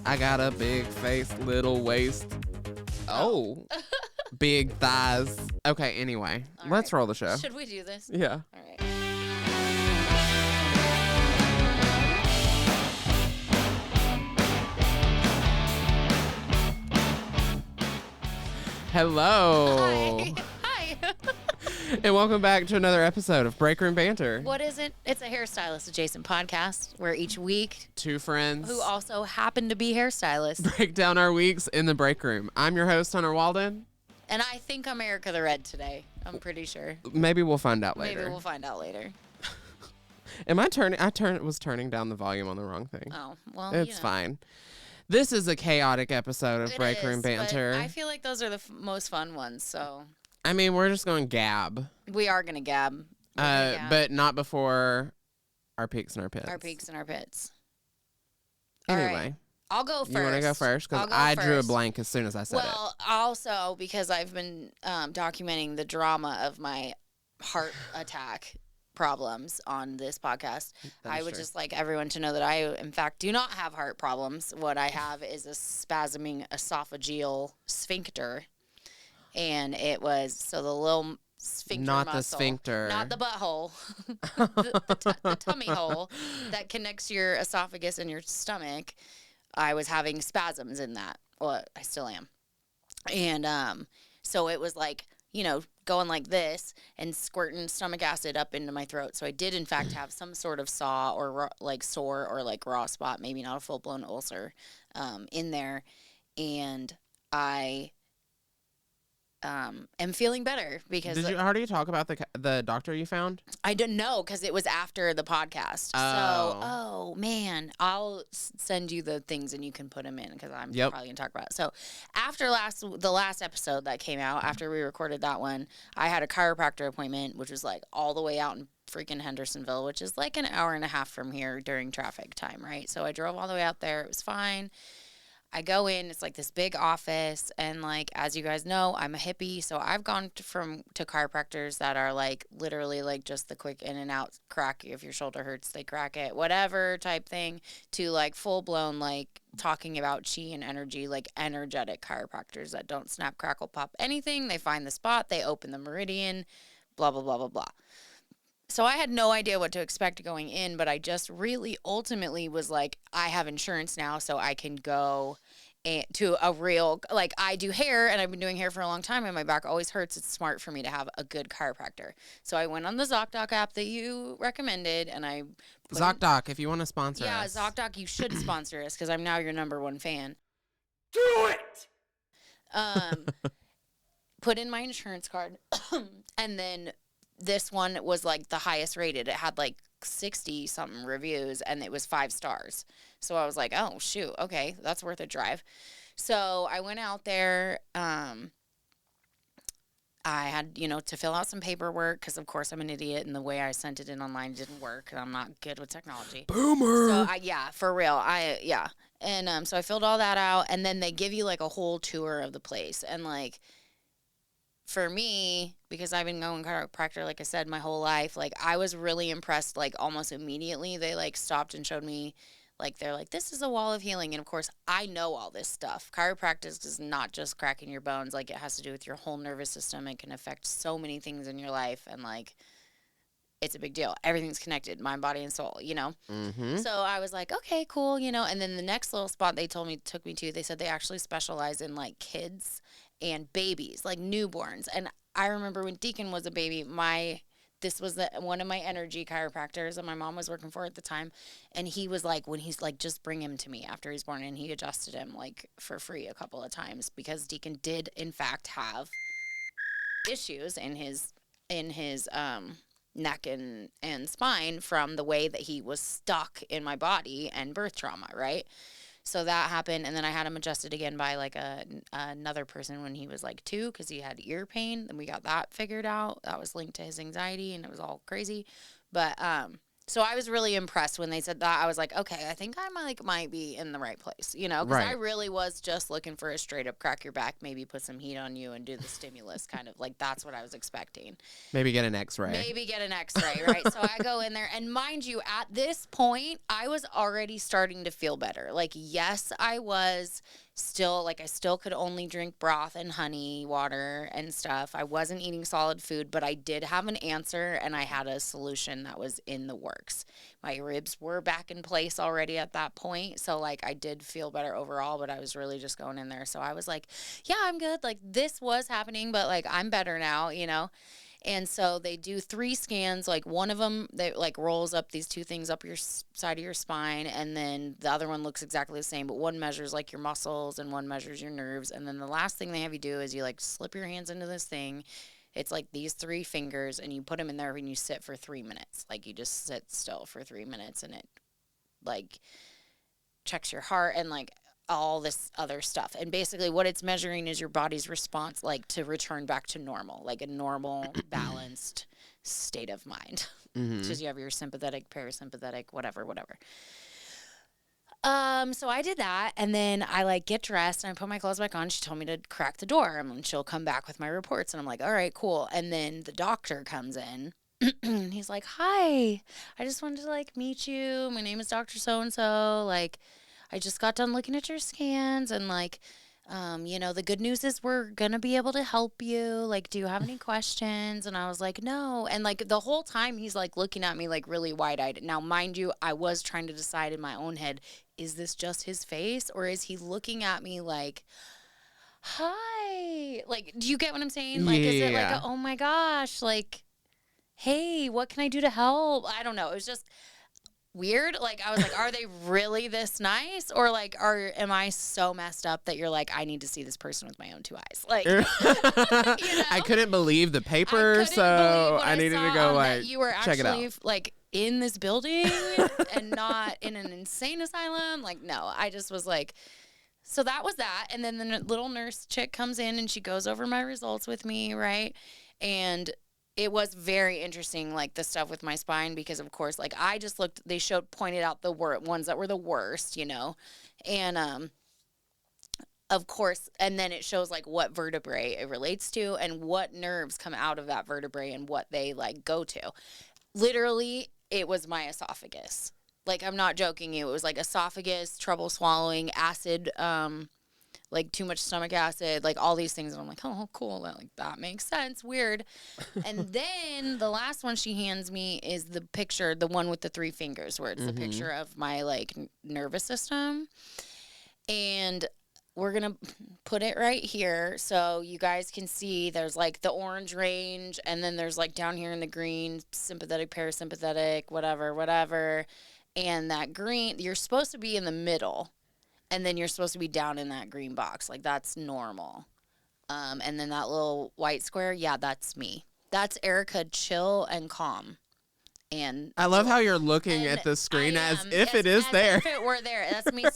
I got a big face, little waist. Oh. Big thighs. Okay, anyway. Let's roll the show. Should we do this? Yeah. All right. Hello. Hi. And welcome back to another episode of Break Room Banter. What is it? It's a hairstylist adjacent podcast where each week Two friends who also happen to be hairstylists. break down our weeks in the break room. I'm your host, Hunter Walden. And I think I'm Erica the Red today. I'm pretty sure. Maybe we'll find out later. Maybe we'll find out later. Am I turning? Was turning down the volume on the wrong thing. Oh, well, It's fine. This is a chaotic episode of Break Room Banter. But I feel like those are the most fun ones, so. I mean, we're just going to gab. We are going to gab. But not before our peaks and our pits. Our peaks and our pits. Anyway. All right. I'll go first. You want to go first? Because I drew a blank as soon as I said it. Well, also because I've been documenting the drama of my heart attack problems on this podcast. I would just like everyone to know that I, in fact, do not have heart problems. What I have is a spasming esophageal sphincter. And it was, so the little sphincter not muscle. The sphincter. Not the butthole. the tummy hole that connects your esophagus and your stomach. I was having spasms in that. Well, I still am. And so it was like, going like this and squirting stomach acid up into my throat. So I did, in fact, have some sort of saw or like sore or like raw spot, maybe not a full-blown ulcer in there. And I am feeling better because... Did you already talk about the doctor you found? I didn't know because it was after the podcast. Oh. So, man, I'll send you the things and you can put them in because I'm probably going to talk about it. So after the last episode that came out, after we recorded that one, I had a chiropractor appointment, which was like all the way out in freaking Hendersonville, which is like an hour and a half from here during traffic time, right? So I drove all the way out there. It was fine. I go in, it's like this big office, and like, as you guys know, I'm a hippie, so I've gone to chiropractors that are like literally like just the quick in and out crack. If your shoulder hurts, they crack it, whatever type thing, to like full blown like talking about chi and energy, like energetic chiropractors that don't snap, crackle, pop anything. They find the spot, they open the meridian, blah, blah, blah, blah, blah. So I had no idea what to expect going in, but I just really ultimately was like, I have insurance now, so I can go to a real, like, I do hair, and I've been doing hair for a long time, and my back always hurts. It's smart for me to have a good chiropractor. So I went on the ZocDoc app that you recommended, and I... ZocDoc, if you want to sponsor us. Yeah, ZocDoc, you should sponsor us, because I'm now your number one fan. Do it! Put in my insurance card, and then... This one was like the highest rated. It had like 60 something reviews and it was 5 stars. So I was like, oh shoot, okay, that's worth a drive. So I went out there. I had, to fill out some paperwork because of course I'm an idiot and the way I sent it in online didn't work and I'm not good with technology. Boomer. So for real. And so I filled all that out and then they give you like a whole tour of the place and like, for me, because I've been going chiropractor, like I said, my whole life, like I was really impressed, like almost immediately. They like stopped and showed me, like they're like, this is a wall of healing. And of course, I know all this stuff. Chiropractic is not just cracking your bones. Like it has to do with your whole nervous system. It can affect so many things in your life. And like, it's a big deal. Everything's connected, mind, body, and soul, Mm-hmm. So I was like, okay, cool, and then the next little spot they took me to, they said they actually specialize in like kids and babies, like newborns. And I remember when Deacon was a baby, this was one of my energy chiropractors that my mom was working for at the time. And he was like, when he's like, just bring him to me after he's born. And he adjusted him like for free a couple of times because Deacon did in fact have issues in his neck and spine from the way that he was stuck in my body and birth trauma, right? So that happened, and then I had him adjusted again by like another person when he was like 2 because he had ear pain. Then we got that figured out. That was linked to his anxiety, and it was all crazy. But So I was really impressed when they said that. I was like, okay, I think I might be in the right place, you know, because I really was just looking for a straight up crack your back, maybe put some heat on you and do the stimulus kind of like that's what I was expecting. Maybe get an X-ray. Right? So I go in there, and mind you, at this point, I was already starting to feel better. Like, yes, I was still like I still could only drink broth and honey water and stuff. I wasn't eating solid food, but I did have an answer, and I had a solution that was in the works. My ribs were back in place already at that point, so like I did feel better overall, but I was really just going in there. So I was like, yeah, I'm good. Like this was happening, but like I'm better now, you know. And so they do 3 scans. Like one of them, they like rolls up these 2 things up your side of your spine. And then the other one looks exactly the same. But one measures like your muscles and one measures your nerves. And then the last thing they have you do is you like slip your hands into this thing. It's like these 3 fingers and you put them in there and you sit for 3 minutes. Like you just sit still for 3 minutes and it like checks your heart and like all this other stuff. And basically what it's measuring is your body's response like to return back to normal, like a normal balanced state of mind. Because you have your sympathetic, parasympathetic, whatever. So I did that, and then I like get dressed and I put my clothes back on. She told me to crack the door and she'll come back with my reports. And I'm like, all right, cool. And then the doctor comes in. He's like, hi, I just wanted to like meet you. My name is Dr. So-and-so. Like, I just got done looking at your scans and like, you know, the good news is we're going to be able to help you. Like, do you have any questions? And I was like, no. And like the whole time he's like looking at me like really wide eyed. Now, mind you, I was trying to decide in my own head, is this just his face or is he looking at me like, hi? Like, do you get what I'm saying? Like, is it like, oh my gosh, like, hey, what can I do to help? I don't know. It was just weird. Like I was like, are they really this nice? Or like am I so messed up that you're like, I need to see this person with my own 2 eyes? Like you know? I couldn't believe the paper, so I needed to go like you were check it actually out. Like in this building and not in an insane asylum. Like no, I just was like, so that was that. And then the little nurse chick comes in and she goes over my results with me, right? And it was very interesting, like the stuff with my spine, because of course, like I just looked, they pointed out the ones that were the worst, you know, and of course, and then it shows like what vertebrae it relates to and what nerves come out of that vertebrae and what they like go to. Literally, it was my esophagus. Like I'm not joking you. It was like esophagus, trouble swallowing, acid, like too much stomach acid, like all these things. And I'm like, oh, cool. That makes sense. Weird. And then the last one she hands me is the picture, the one with the 3 fingers, where it's the picture of my like nervous system. And we're going to put it right here so you guys can see there's like the orange range. And then there's like down here in the green, sympathetic, parasympathetic, whatever. And that green, you're supposed to be in the middle. And then you're supposed to be down in that green box. Like, that's normal. And then that little white square, yeah, that's me. That's Erica, chill and calm. And I love how you're looking at the screen as if it is there. If it were there. That's me,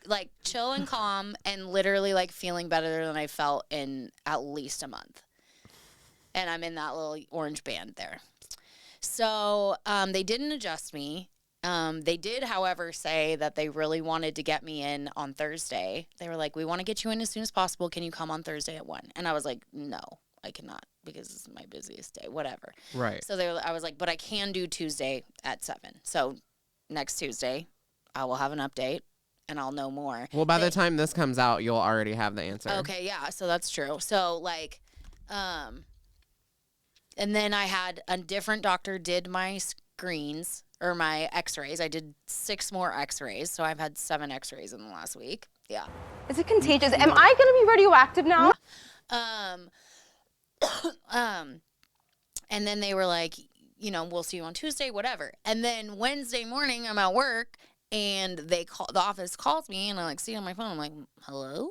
like, chill and calm and literally, like, feeling better than I felt in at least a month. And I'm in that little orange band there. So they didn't adjust me. They did, however, say that they really wanted to get me in on Thursday. They were like, we want to get you in as soon as possible. Can you come on Thursday at 1? And I was like, no, I cannot because this is my busiest day, whatever. Right. So I was like, but I can do Tuesday at 7. So next Tuesday, I will have an update and I'll know more. Well, by the time this comes out, you'll already have the answer. Okay, yeah, so that's true. So, like, and then I had a different doctor did my screens. Or my x-rays. I did 6 more x-rays, so I've had 7 x-rays in the last week. Yeah. Is it contagious? Am I going to be radioactive now? And then they were like, you know, we'll see you on Tuesday, whatever. And then Wednesday morning, I'm at work, and the office calls me, and I like see it on my phone. I'm like, hello?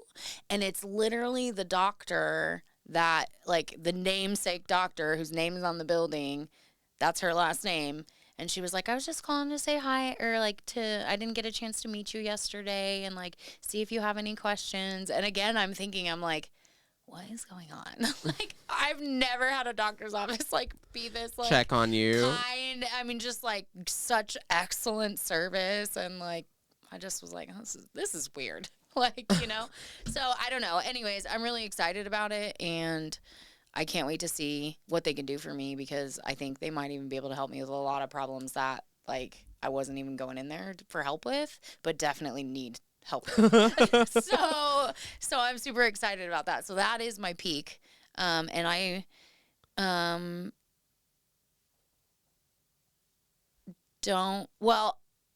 And it's literally the doctor that, like, the namesake doctor whose name is on the building. That's her last name. And she was like, I was just calling to say hi, or like I didn't get a chance to meet you yesterday and like see if you have any questions. And again, I'm like, what is going on? Like, I've never had a doctor's office like be this like check on you. kind. I mean, just like such excellent service, and like I just was like, oh, this is weird. Like, you know. So I don't know. Anyways, I'm really excited about it, and I can't wait to see what they can do for me, because I think they might even be able to help me with a lot of problems that like I wasn't even going in there for help with, but definitely need help with. So I'm super excited about that. So that is my peak. And I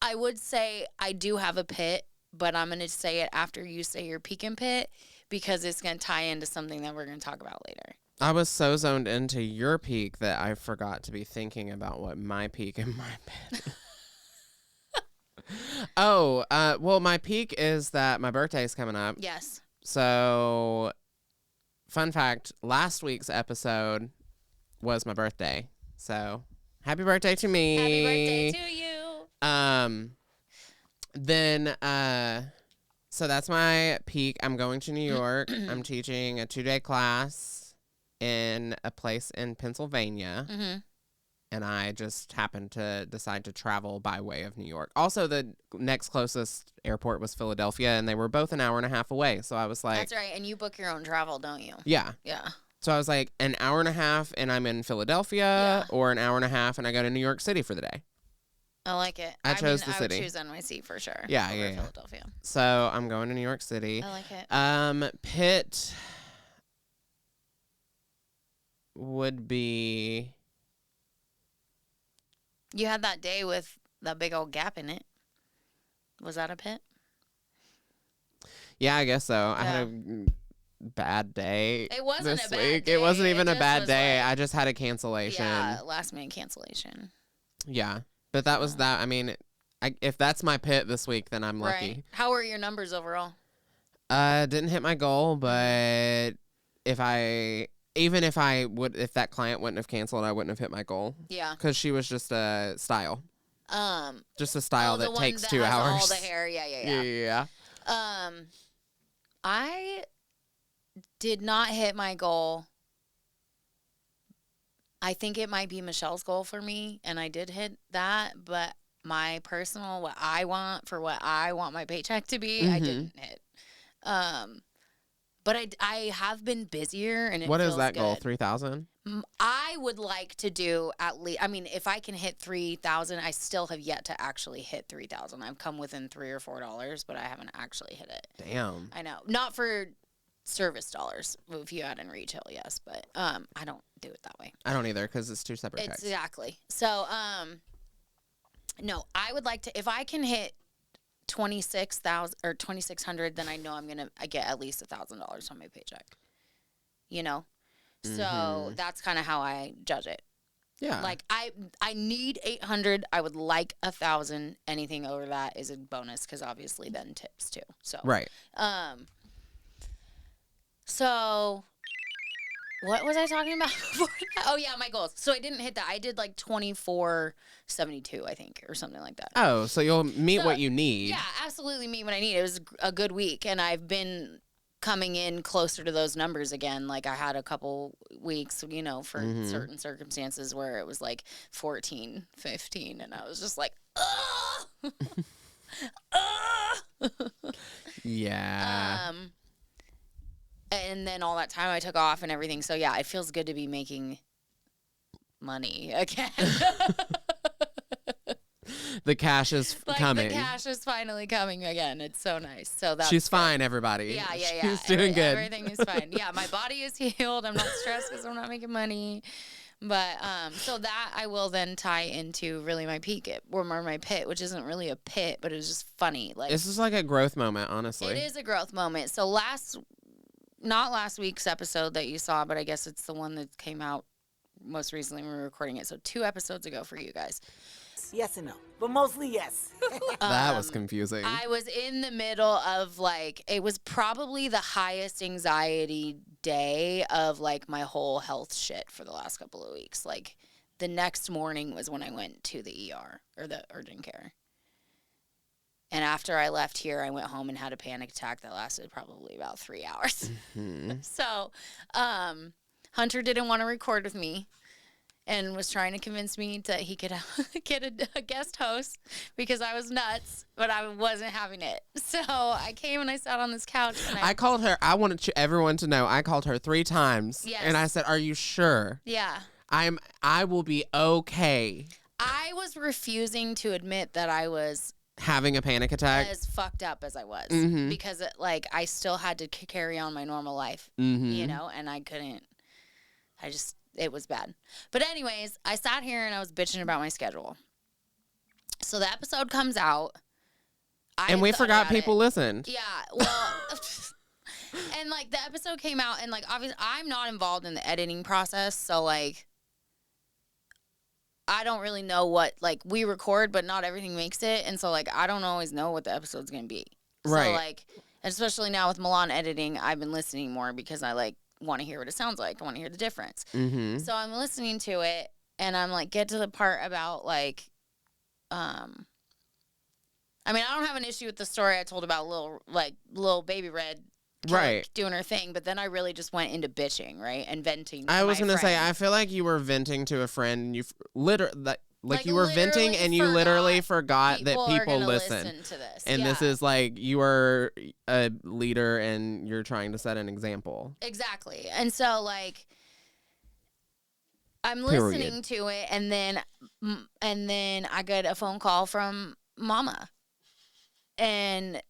I would say I do have a pit, but I'm going to say it after you say your peak and pit, because it's going to tie into something that we're going to talk about later. I was so zoned into your peak that I forgot to be thinking about what my peak and my pit. Well, my peak is that my birthday's coming up. Yes. So, fun fact, last week's episode was my birthday. So, happy birthday to me. Happy birthday to you. Then, so that's my peak. I'm going to New York. I'm teaching a 2-day class in a place in Pennsylvania. Mm-hmm. And I just happened to decide to travel by way of New York. Also, the next closest airport was Philadelphia, and they were both an hour and a half away. So I was like... That's right. And you book your own travel, don't you? Yeah. Yeah. So I was like, an hour and a half, and I'm in Philadelphia, or an hour and a half, and I go to New York City for the day. I like it. I chose the I city. would choose NYC for sure. Yeah, over yeah. Philadelphia. So I'm going to New York City. I like it. Pitt would be... You had that day with that big old gap in it. Was that a pit? Yeah, I guess so. I had a bad day. It wasn't this a bad week. day. It wasn't even It a just bad was day. like- I just had a cancellation. Yeah, last minute cancellation. Yeah. But that was that. I mean, if that's my pit this week, then I'm lucky. Right. How were your numbers overall? Didn't hit my goal, but if that client wouldn't have canceled, I wouldn't have hit my goal. Yeah. Because she was just a style. Just a style the that one takes that 2 has hours. all the hair. Yeah. Yeah. I did not hit my goal. I think it might be Michelle's goal for me, and I did hit that, but my personal, what I want my paycheck to be, I didn't hit. But I have been busier, and What feels is that good. goal? 3,000? I would like to do at least, I mean, if I can hit 3,000, I still have yet to actually hit 3,000. I've come within $3 or $4, but I haven't actually hit it. Damn. I know. Not for service dollars. If you add in retail, yes, but I don't do it that way. I don't either, because it's 2 separate checks. Exactly. So, no, I would like to, if I can hit 26,000 or 2,600, then I know I'm gonna get at least $1,000 on my paycheck. You know, so that's kind of how I judge it. Yeah. Like I need 800. I would like 1,000. Anything over that is a bonus, because obviously then tips too. So right. So what was I talking about before that? Oh yeah, my goals. So I didn't hit that. I did like 2472, I think, or something like that. Oh, so you'll meet what you need. Yeah, absolutely meet what I need. It was a good week, and I've been coming in closer to those numbers again. Like I had a couple weeks, you know, for certain circumstances where it was like 14, 15, and I was just like, ugh. Yeah. And then all that time I took off and everything. So yeah, it feels good to be making money again. The cash is coming. The cash is finally coming again. It's so nice. So that's She's good. fine, everybody. Yeah. She's doing good. Everything is fine. Yeah, my body is healed. I'm not stressed because I'm not making money. But so that I will then tie into really my peak or my pit, which isn't really a pit, but it was just funny. Like this is like a growth moment, honestly. it is a growth moment. So not last week's episode that you saw, but I guess it's the one that came out most recently when we were recording it. So 2 episodes ago for you guys. Yes and no, but mostly yes. That was confusing. I was in the middle of like, it was probably the highest anxiety day of like my whole health shit for the last couple of weeks. Like the next morning was when I went to the ER or the urgent care. And after I left here, I went home and had a panic attack that lasted probably about 3 hours. So, Hunter didn't want to record with me and was trying to convince me that he could get a guest host because I was nuts, but I wasn't having it. So I came and I sat on this couch. And I called her. I wanted everyone to know. I called her 3 times. Yes. And I said, "Are you sure?" Yeah. I will be okay. I was refusing to admit that I was having a panic attack, as fucked up as I was, because I still had to carry on my normal life, you know, and I couldn't. It was bad. But anyways, I sat here and I was bitching about my schedule. So the episode comes out. And we forgot people listened. Yeah. Well, and like the episode came out and like obviously I'm not involved in the editing process. So like I don't really know what, like we record, but not everything makes it. And so like I don't always know what the episode's going to be. Right. So like, especially now with Milan editing, I've been listening more because I like want to hear what it sounds like. I want to hear the difference. So I'm listening to it and I'm like, get to the part about like, I mean, I don't have an issue with the story I told about little baby Red doing her thing, but then I really just went into bitching, right? And venting to I was my going to say, friend. I feel like you were venting to a friend and you Like you were venting and you literally forgot that people listen. To this. And this is like, you are a leader and you're trying to set an example. Exactly. And so like I'm listening to it and then I get a phone call from Mama. And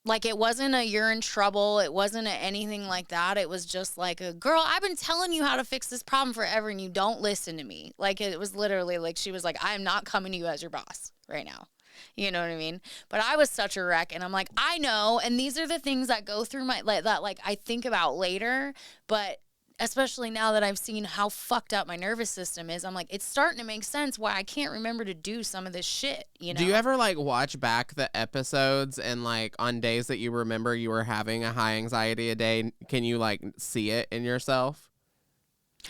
like it wasn't a you're in trouble, it wasn't anything like that. It was just like a girl, I've been telling you how to fix this problem forever and you don't listen to me. Like it was literally like she was like, I'm not coming to you as your boss right now. You know what I mean? But I was such a wreck and I'm like, I know, and these are the things that go through my that like I think about later, but especially now that I've seen how fucked up my nervous system is, I'm like, it's starting to make sense why I can't remember to do some of this shit, you know? Do you ever, like, watch back the episodes and, like, on days that you remember you were having a high anxiety a day, can you, like, see it in yourself?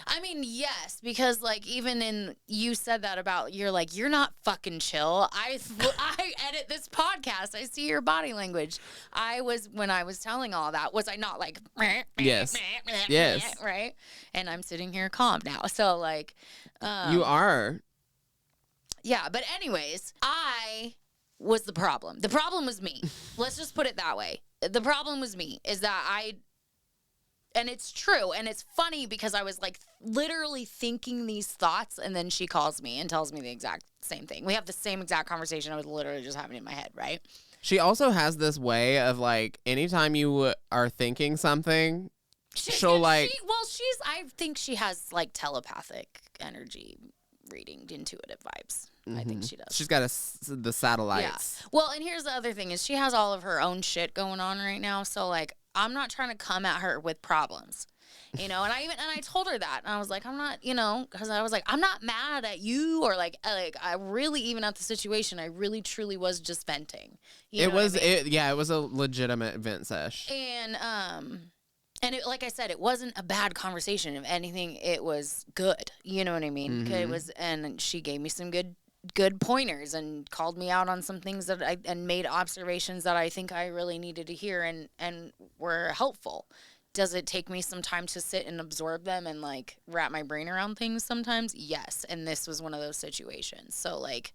I mean, yes, because, like, even in, you said that about, you're like, you're not fucking chill. I edit this podcast. I see your body language. When I was telling all that, was I not like, yes, yes, right? And I'm sitting here calm now. So, like, you are. Yeah, but anyways, I was the problem. The problem was me. Let's just put it that way. The problem was me, is that and it's true, and it's funny because I was like literally thinking these thoughts, and then she calls me and tells me the exact same thing. We have the same exact conversation I was literally just having in my head, right? She also has this way of like, anytime you are thinking something, she'll like... I think she has like telepathic energy reading, intuitive vibes. I think she does. She's got the satellites. Yeah. Well, and here's the other thing is she has all of her own shit going on right now, so like I'm not trying to come at her with problems, you know. And I told her that, and I was like, I'm not, you know, because I was like, I'm not mad at you or like I really, even at the situation, I really truly was just venting. You know what I mean? It was a legitimate vent sesh. And it, like I said, it wasn't a bad conversation. If anything, it was good. You know what I mean? It was, and she gave me some good pointers and called me out on some things and made observations that I think I really needed to hear and were helpful. Does it take me some time to sit and absorb them and like wrap my brain around things sometimes? Yes. And this was one of those situations. So like,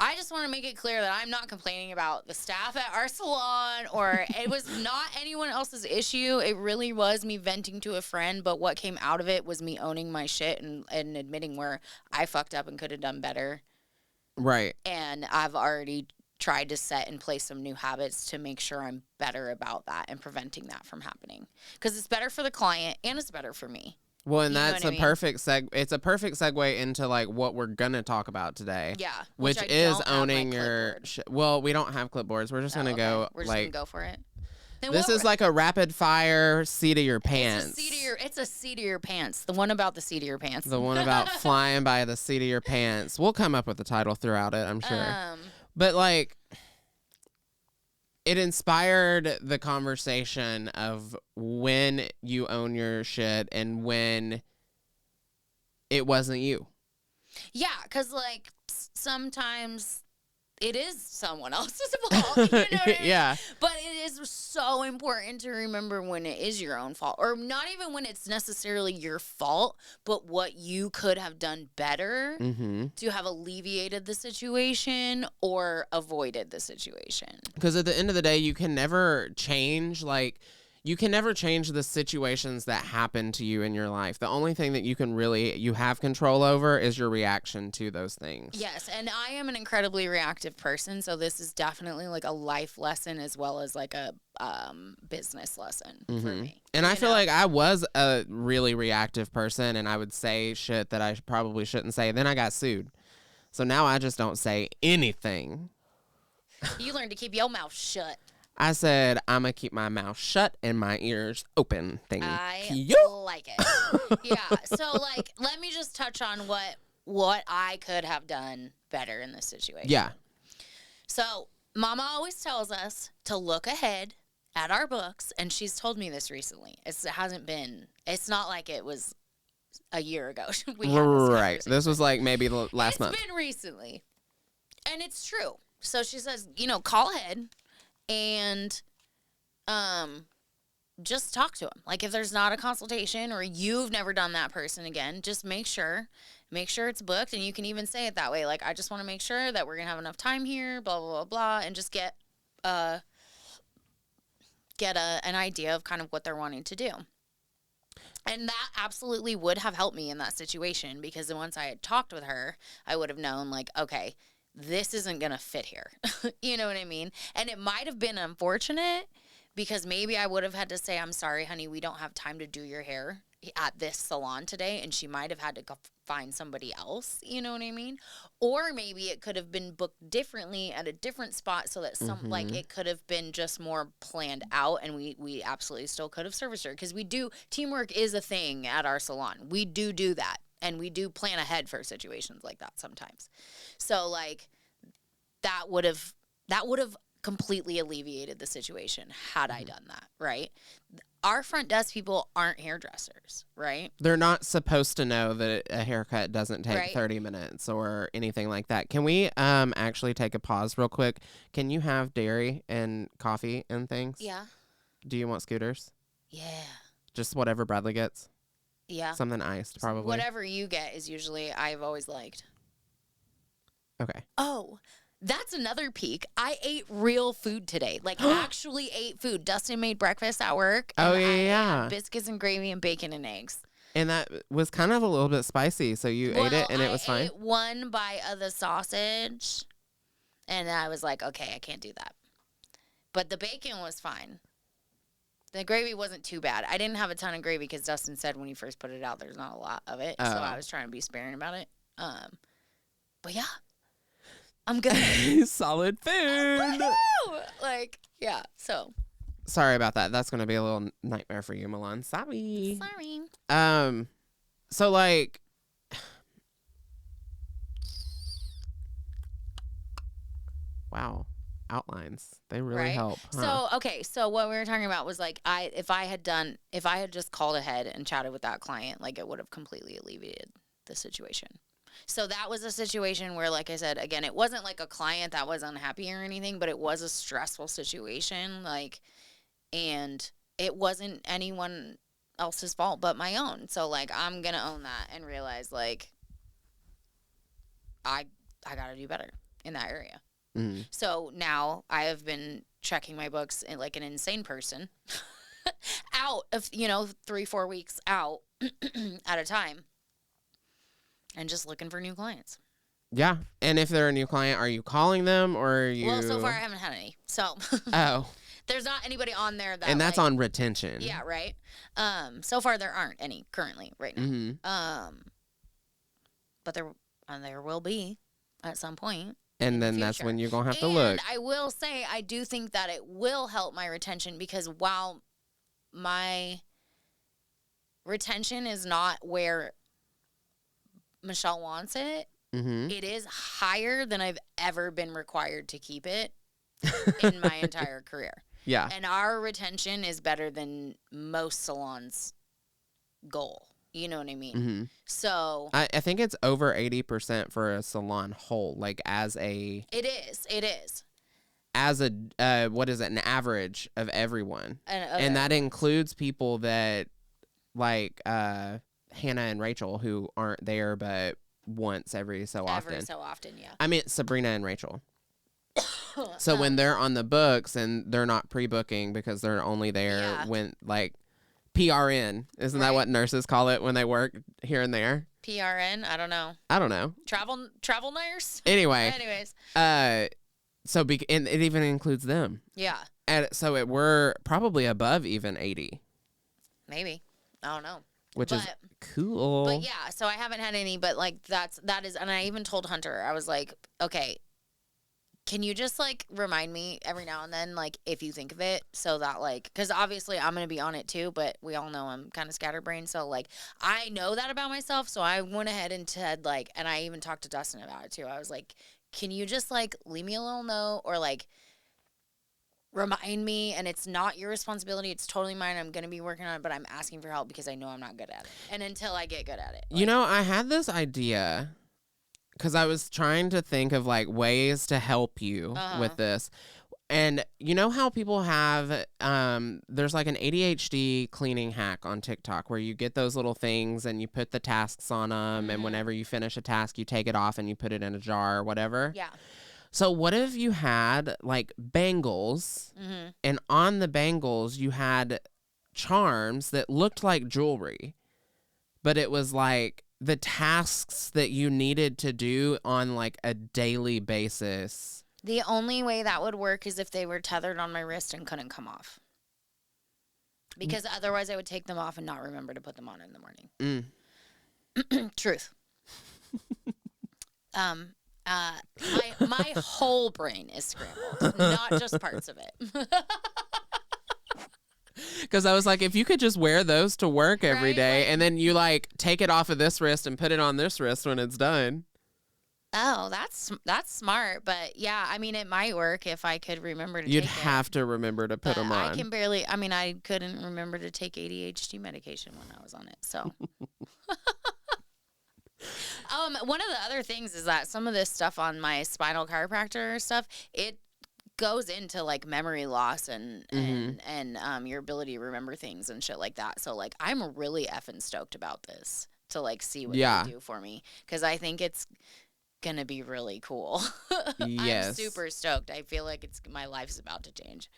I just want to make it clear that I'm not complaining about the staff at our salon or it was not anyone else's issue. It really was me venting to a friend, but what came out of it was me owning my shit and admitting where I fucked up and could have done better. Right. And I've already tried to set in place some new habits to make sure I'm better about that and preventing that from happening. Because it's better for the client and it's better for me. Well, and that's a perfect it's a perfect segue into like what we're gonna talk about today. Yeah, which is owning your. Well, we don't have clipboards. We're just gonna go. We're just gonna go for it. Then this is like a rapid fire seat of your pants. It's a seat of your pants. The one about the seat of your pants. The one about flying by the seat of your pants. We'll come up with the title throughout it, I'm sure. But like, it inspired the conversation of when you own your shit and when it wasn't you. Yeah, because like sometimes it is someone else's fault. You know what I mean? Yeah. But it is so important to remember when it is your own fault, or not even when it's necessarily your fault, but what you could have done better to have alleviated the situation or avoided the situation. Because at the end of the day, you can never change, like, you can never change the situations that happen to you in your life. The only thing that you have control over is your reaction to those things. Yes, and I am an incredibly reactive person, so this is definitely like a life lesson as well as like a business lesson for me. And I feel like I was a really reactive person, and I would say shit that I probably shouldn't say. Then I got sued. So now I just don't say anything. You learn to keep your mouth shut. I said, I'm going to keep my mouth shut and my ears open. Thank you. Like it. Yeah. So, like, let me just touch on what I could have done better in this situation. Yeah. So, Mama always tells us to look ahead at our books, and she's told me this recently. It's not like it was a year ago. Right. This was like maybe last month. It's been recently. And it's true. So she says, call ahead. And just talk to him. Like, if there's not a consultation or you've never done that person again, just make sure it's booked. And you can even say it that way. Like, I just want to make sure that we're going to have enough time here, blah, blah, blah, blah. And just get an idea of kind of what they're wanting to do. And that absolutely would have helped me in that situation, because once I had talked with her, I would have known, like, okay, this isn't going to fit here. You know what I mean? And it might have been unfortunate, because maybe I would have had to say, I'm sorry, honey, we don't have time to do your hair at this salon today. And she might have had to go find somebody else. You know what I mean? Or maybe it could have been booked differently at a different spot, so that like it could have been just more planned out, and we absolutely still could have serviced her, because teamwork is a thing at our salon. We do that. And we do plan ahead for situations like that sometimes. So, like, that would have completely alleviated the situation had I done that, right? Our front desk people aren't hairdressers, right? They're not supposed to know that a haircut doesn't take 30 minutes or anything like that. Can we actually take a pause real quick? Can you have dairy and coffee and things? Yeah. Do you want scooters? Yeah. Just whatever Bradley gets? Yeah. Something iced, probably. Whatever you get is usually I've always liked. Okay. Oh, that's another peak. I ate real food today. Like, actually ate food. Dustin made breakfast at work. Oh, and yeah. I had biscuits and gravy and bacon and eggs. And that was kind of a little bit spicy, so you ate it and it was fine? I ate one bite of the sausage, and I was like, okay, I can't do that. But the bacon was fine. The gravy wasn't too bad. I didn't have a ton of gravy because Dustin said when he first put it out, there's not a lot of it. So I was trying to be sparing about it. But yeah, I'm good. Solid food. Like, yeah, so. Sorry about that. That's going to be a little nightmare for you, Milan. Sorry. So, like, wow. Outlines, they really help. So so what we were talking about was, like, if I had just called ahead and chatted with that client, like, it would have completely alleviated the situation. So that was a situation where, like I said, again, it wasn't like a client that was unhappy or anything, but it was a stressful situation, like, and it wasn't anyone else's fault but my own. So, like, I'm gonna own that and realize, like, I gotta do better in that area. Mm-hmm. So now I have been checking my books like an insane person out of, 3-4 weeks out at a time and just looking for new clients. Yeah. And if they're a new client, are you calling them or are you? Well, so far I haven't had any. So there's not anybody on there that. And that's on retention. Yeah. Right. So far there aren't any currently right now. Mm-hmm. But there will be at some point. And then that's when you're going to have to look. And I will say, I do think that it will help my retention, because while my retention is not where Michelle wants it, it is higher than I've ever been required to keep it in my entire career. Yeah. And our retention is better than most salons' goal. You know what I mean? Mm-hmm. So I think it's over 80% for a salon whole, like as a. It is. As a what is it? An average of everyone, and that includes people that like Hannah and Rachel who aren't there but once every so often. Every so often, yeah. I mean Sabrina and Rachel. So when they're on the books and they're not pre-booking because they're only there when like PRN, isn't that what nurses call it when they work here and there? PRN? I don't know. Travel nurse? Anyways. So and it even includes them. Yeah. And so we're probably above even 80. Maybe. I don't know. Which is cool. But yeah, so I haven't had any, but like that is, and I even told Hunter, I was like, okay, can you just like remind me every now and then, like if you think of it, so that like, because obviously I'm going to be on it too, but we all know I'm kind of scatterbrained. So like, I know that about myself. So I went ahead and said like, and I even talked to Dustin about it too. I was like, can you just like leave me a little note or like remind me? And it's not your responsibility. It's totally mine. I'm going to be working on it, but I'm asking for help because I know I'm not good at it. And until I get good at it. Like, I had this idea because I was trying to think of like ways to help you with this. And you know how people have, there's like an ADHD cleaning hack on TikTok where you get those little things and you put the tasks on them. And whenever you finish a task, you take it off and you put it in a jar or whatever. Yeah. So what if you had like bangles and on the bangles you had charms that looked like jewelry, but it was like the tasks that you needed to do on like a daily basis. The only way that would work is if they were tethered on my wrist and couldn't come off. Because otherwise I would take them off and not remember to put them on in the morning. Truth. My whole brain is scrambled, not just parts of it. Because I was like, if you could just wear those to work every day, and then you like take it off of this wrist and put it on this wrist when it's done. Oh, that's smart. But yeah, I mean, it might work if I could remember to You'd have to remember to put them on. I couldn't remember to take ADHD medication when I was on it. So. One of the other things is that some of this stuff on my spinal chiropractor stuff, it goes into like memory loss and your ability to remember things and shit like that. So like I'm really effing stoked about this to like see what they do for me because I think it's gonna be really cool. Yes. I'm super stoked. I feel like my life's about to change.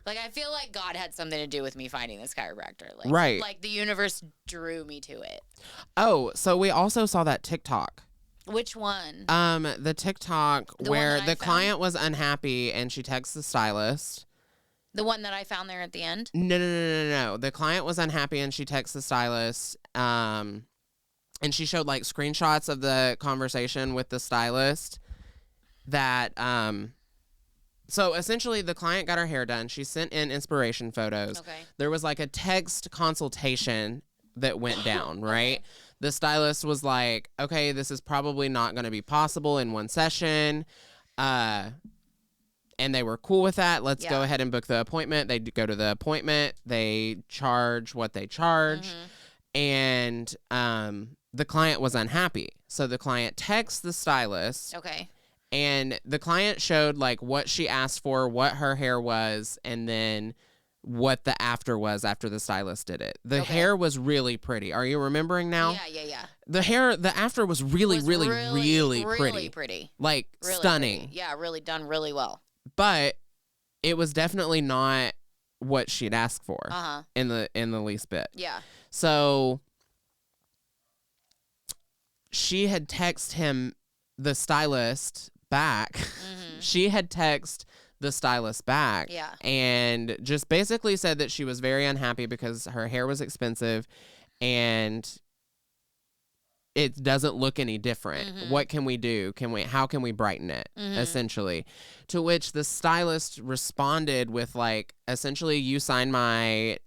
Like I feel like God had something to do with me finding this chiropractor. Like, like the universe drew me to it. Oh, so we also saw that TikTok. Which one? The TikTok where the client was unhappy and she texts the stylist. The one that I found there at the end? No. The client was unhappy and she texts the stylist. And she showed like screenshots of the conversation with the stylist that so essentially the client got her hair done. She sent in inspiration photos. Okay. There was like a text consultation that went down, right? The stylist was like, okay, this is probably not going to be possible in one session. And they were cool with that. Let's go ahead and book the appointment. They go to the appointment. They charge what they charge. And the client was unhappy. So the client texts the stylist. Okay. And the client showed like what she asked for, what her hair was, and then what the after was after the stylist did it. The hair was really pretty. Are you remembering now? Yeah. The after was really pretty. Like really stunning. Pretty. Yeah, really done really well. But it was definitely not what she'd asked for in the least bit. Yeah. So she had texted him, the stylist, back. She had texted the stylist back and just basically said that she was very unhappy because her hair was expensive and it doesn't look any different. What can we do? How can we brighten it? Essentially. To which the stylist responded with like, essentially, you signed my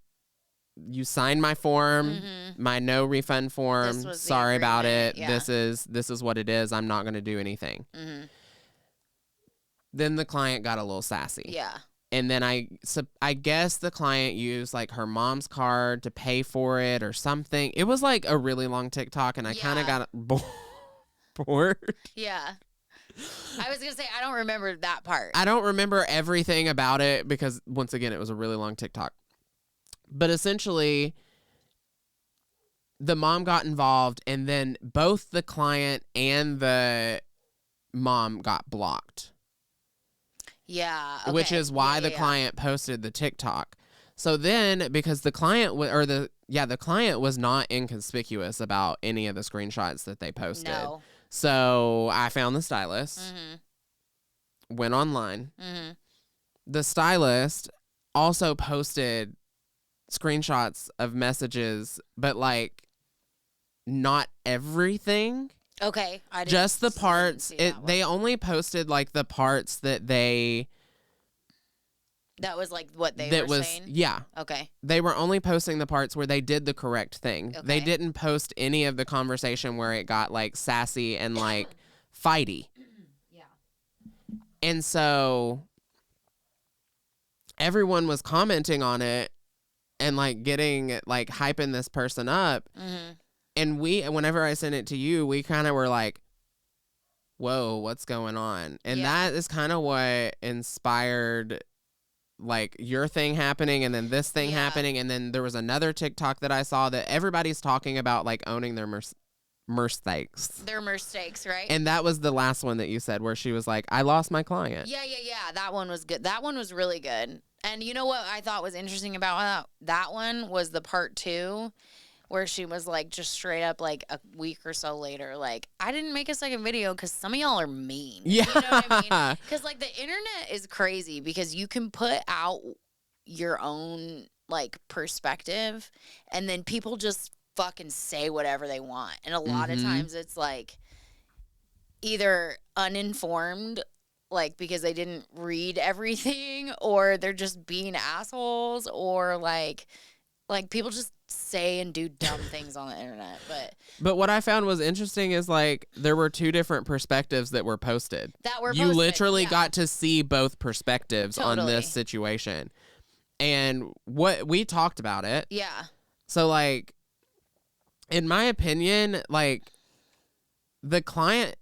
form, my no refund form. Sorry about it. Yeah. This is what it is. I'm not going to do anything. Then the client got a little sassy. Yeah. and then I guess the client used like her mom's card to pay for it or something. It was like a really long TikTok, and I kind of got bored. Yeah. I was going to say, I don't remember that part. I don't remember everything about it because, once again, it was a really long TikTok. But essentially, the mom got involved, and then both the client and the mom got blocked. Yeah. Okay. Which is why the client posted the TikTok. So then, because the client the client was not inconspicuous about any of the screenshots that they posted. No. So I found the stylist, went online. The stylist also posted screenshots of messages, but like not everything. Okay. Just the parts. They only posted like the parts that they. That was like what they were saying? Yeah. Okay. They were only posting the parts where they did the correct thing. Okay. They didn't post any of the conversation where it got like sassy and like fighty. Yeah. And so everyone was commenting on it and like getting like hyping this person up. And whenever I sent it to you, we kind of were like, whoa, what's going on? And that is kind of what inspired like your thing happening, and then this thing happening, and then there was another TikTok that I saw that everybody's talking about like owning their mistakes. Their mistakes, right? And that was the last one that you said where she was like, I lost my client. Yeah. That one was good. That one was really good. And you know what I thought was interesting about that one was the part 2 where she was like just straight up like a week or so later, like, I didn't make a second video because some of y'all are mean. Yeah. You know what I mean? Because like the internet is crazy because you can put out your own like perspective and then people just fucking say whatever they want. And a lot of times it's like either uninformed, like because they didn't read everything, or they're just being assholes, or like people just say and do dumb things on the internet. But what I found was interesting is like there were 2 different perspectives that were posted. You posted, literally got to see both perspectives on this situation. And what we talked about it. Yeah. So like in my opinion, like the client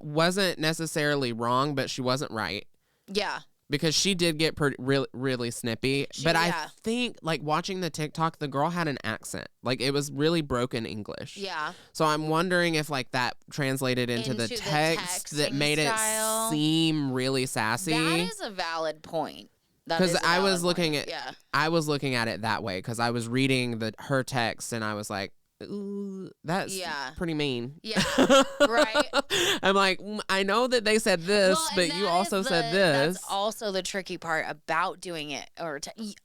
wasn't necessarily wrong, but she wasn't right. Yeah. Because she did get really snippy. I think, like, watching the TikTok, the girl had an accent. Like, it was really broken English. Yeah. So I'm wondering if, like, that translated into the text that made style. It seem really sassy. That is a valid point. Because I was looking at it that way. Because I was reading her text, and I was like, ooh, that's pretty mean. Yeah, right. I'm like, I know that they said this, but you also said this. That's also the tricky part about doing it.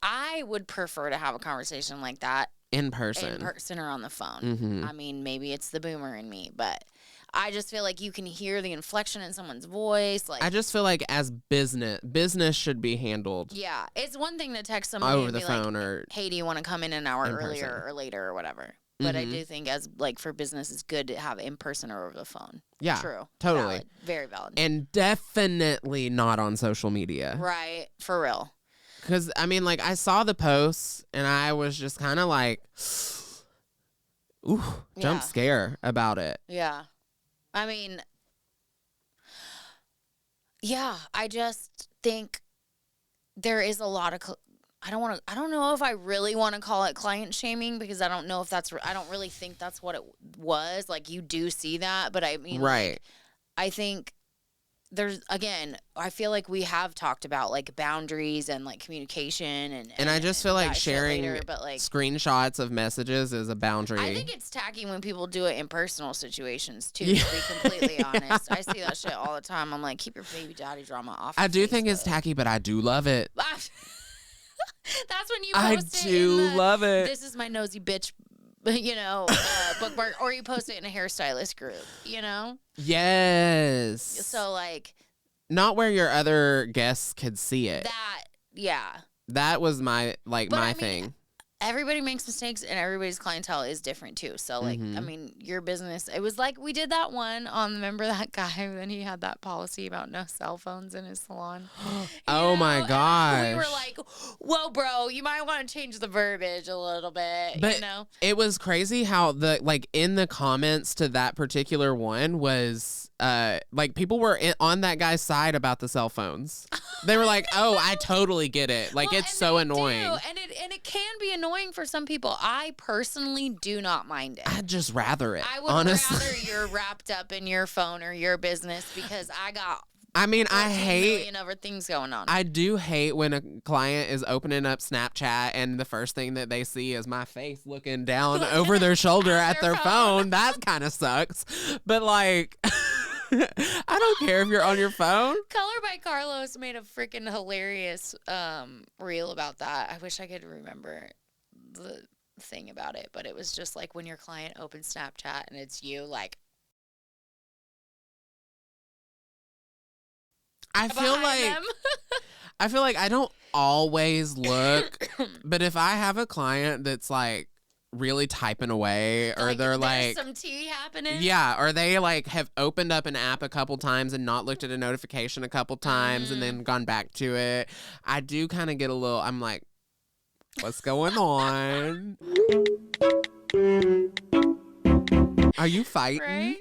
I would prefer to have a conversation like that in person or on the phone. I mean, maybe it's the boomer in me, but I just feel like you can hear the inflection in someone's voice. Like, I just feel like as business should be handled. Yeah, it's one thing to text someone over and the be phone like, or hey, do you want to come in an hour earlier or later or whatever? But I do think as like for business, it's good to have in person or over the phone. Yeah, true, totally, valid. Very valid, and definitely not on social media. Right, for real. Because I mean, like I saw the posts and I was just kind of like, ooh, jump scare about it. Yeah, I mean, yeah, I just think there is a lot of. I don't know if I really want to call it client shaming because I don't know if I don't really think that's what it was. Like, you do see that, but I mean, right. Like, I think I feel like we have talked about like boundaries and like communication and I just feel like sharing later, but like screenshots of messages is a boundary. I think it's tacky when people do it in personal situations too, to be completely honest. I see that shit all the time. I'm like, keep your baby daddy drama off. I do think it's tacky, but I do love it. That's when you post love it. This is my nosy bitch, bookmark, or you post it in a hairstylist group, Yes. So like, not where your other guests could see it. That, yeah. That was my thing. everybody makes mistakes and everybody's clientele is different too. So like, I mean, your business, it was like we did that one on, remember that guy when he had that policy about no cell phones in his salon? Oh my gosh. We were like, whoa, bro, you might want to change the verbiage a little bit, but you know? It was crazy how in the comments to that particular one was like people were on that guy's side about the cell phones. They were like, "Oh, I totally get it. Like, it's so annoying." And it can be annoying for some people. I personally do not mind it. I'd just rather it. I would rather you're wrapped up in your phone or your business because I hate million other things going on. I do hate when a client is opening up Snapchat and the first thing that they see is my face looking down over their shoulder at their phone. That kind of sucks. But like, I don't care if you're on your phone. Color by Carlos made a freaking hilarious reel about that. I wish I could remember the thing about it, but it was just like when your client opens Snapchat and it's you, like. I feel like I don't always look, but if I have a client that's like really typing away, or they're like some tea happening, yeah, or they like have opened up an app a couple times and not looked at a notification a couple times and then gone back to it, I do kind of get a little. I'm like, what's going on? Are you fighting? Right?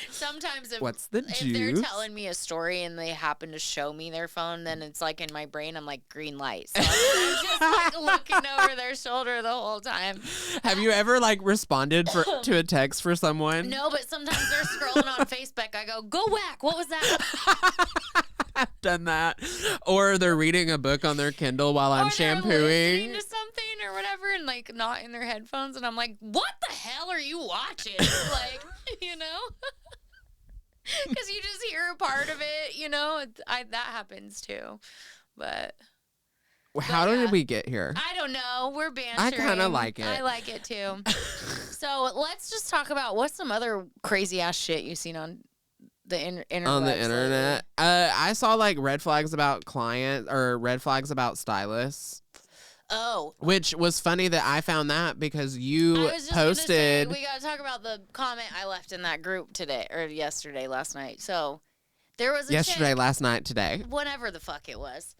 Sometimes what's the juice? If they're telling me a story and they happen to show me their phone, then it's like in my brain, I'm like, green light. So I'm just like looking over their shoulder the whole time. Have you ever like responded to a text for someone? No, but sometimes they're scrolling on Facebook. I go whack. What was that? I've done that. Or they're reading a book on their Kindle while I'm shampooing. They're listening to something or whatever and like not in their headphones. And I'm like, what the hell are you watching? Like, you know? Because you just hear a part of it, you know? That happens too. But how did we get here? I don't know. We're bantering. I kind of like it. I like it too. So let's just talk about what's some other crazy ass shit you've seen on the internet. On the internet, I saw like red flags about clients or red flags about stylists. Oh, which was funny that I found that because you posted. Gonna say, we got to talk about the comment I left in that group today or last night. So there was last night, today, whenever the fuck it was.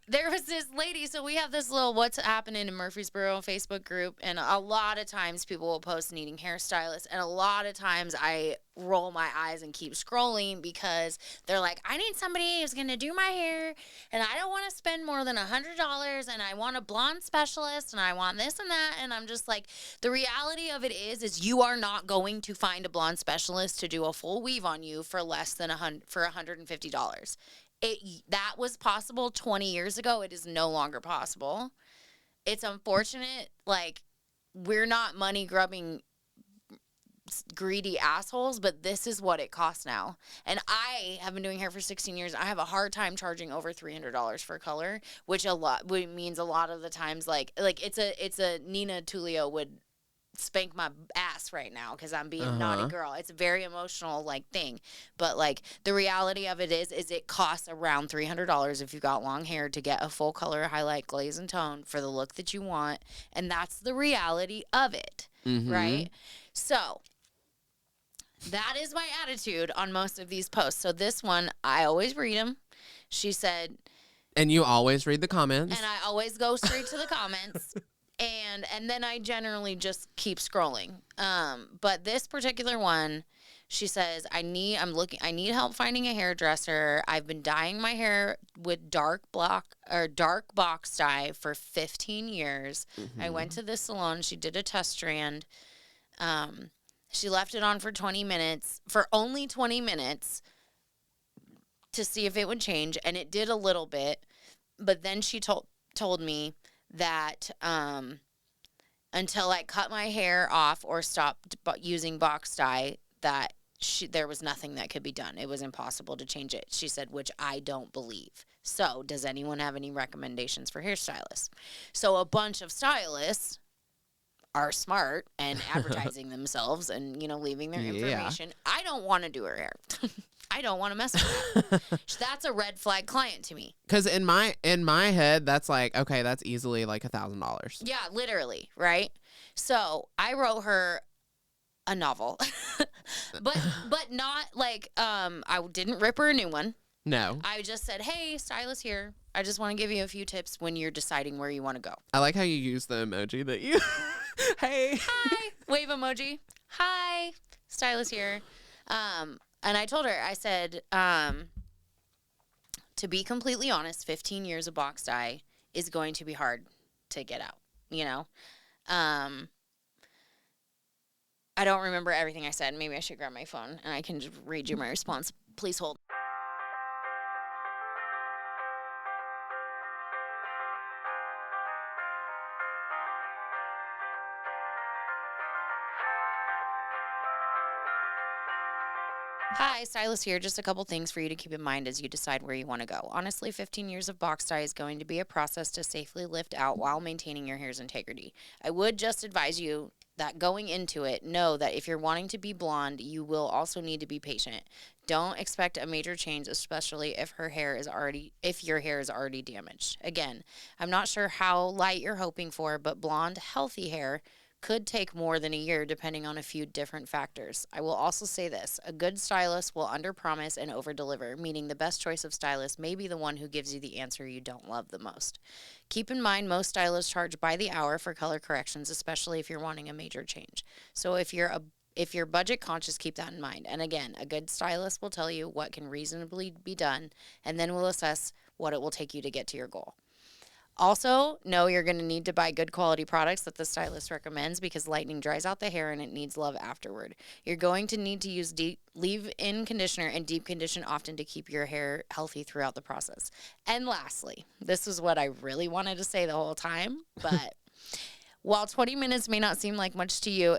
There was this lady. So we have this little "What's Happening in Murfreesboro" Facebook group, and a lot of times people will post needing hairstylists, and a lot of times I roll my eyes and keep scrolling because they're like, I need somebody who's gonna do my hair, and I don't want to spend more than $100, and I want a blonde specialist, and I want this and that, and I'm just like, the reality of it is you are not going to find a blonde specialist to do a full weave on you for less than $150. That was possible 20 years ago. It is no longer possible. It's unfortunate. Like, we're not money grubbing greedy assholes, but this is what it costs now. And I have been doing hair for 16 years. I have a hard time charging over $300 for color, which means a lot of the times like it's a Nina Tulio would spank my ass right now because I'm being a naughty girl. It's a very emotional like thing, but like the reality of it is it costs around $300 if you've got long hair to get a full color highlight, glaze, and tone for the look that you want, and that's the reality of it, right? So that is my attitude on most of these posts. So this one, I always read them. She said, and you always read the comments, and I always go straight to the comments. And then I generally just keep scrolling. But this particular one, she says, I need help finding a hairdresser. I've been dyeing my hair with dark box dye for 15 years. I went to this salon. She did a test strand. She left it on for only 20 minutes to see if it would change, and it did a little bit. But then she told me that until I cut my hair off or stopped using box dye, that there was nothing that could be done. It was impossible to change it, she said, which I don't believe. So does anyone have any recommendations for hairstylists? So a bunch of stylists are smart and advertising themselves and, leaving their information. I don't want to do her hair. I don't want to mess with that. That's a red flag client to me. Because in my head, that's like, okay, that's easily like $1,000. Yeah, literally, right? So I wrote her a novel, but not like I didn't rip her a new one. No. I just said, hey, stylist here. I just want to give you a few tips when you're deciding where you want to go. I like how you use the emoji that you, hey. Hi, wave emoji. Hi, stylist here. And I told her, I said, to be completely honest, 15 years of box dye is going to be hard to get out, you know? I don't remember everything I said. Maybe I should grab my phone and I can just read you my response. Please hold. Hi, stylist here. Just a couple things for you to keep in mind as you decide where you want to go. Honestly, 15 years of box dye is going to be a process to safely lift out while maintaining your hair's integrity. I would just advise you that going into it, know that if you're wanting to be blonde, you will also need to be patient. Don't expect a major change, especially if your hair is already damaged. Again, I'm not sure how light you're hoping for, but blonde, healthy hair could take more than a year depending on a few different factors. I will also say this, a good stylist will underpromise and overdeliver, meaning the best choice of stylist may be the one who gives you the answer you don't love the most. Keep in mind most stylists charge by the hour for color corrections, especially if you're wanting a major change. So if you're budget conscious, keep that in mind. And again, a good stylist will tell you what can reasonably be done, and then we'll assess what it will take you to get to your goal. Also, know you're going to need to buy good quality products that the stylist recommends because lightening dries out the hair and it needs love afterward. You're going to need to use leave-in conditioner and deep condition often to keep your hair healthy throughout the process. And lastly, this is what I really wanted to say the whole time, but while 20 minutes may not seem like much to you,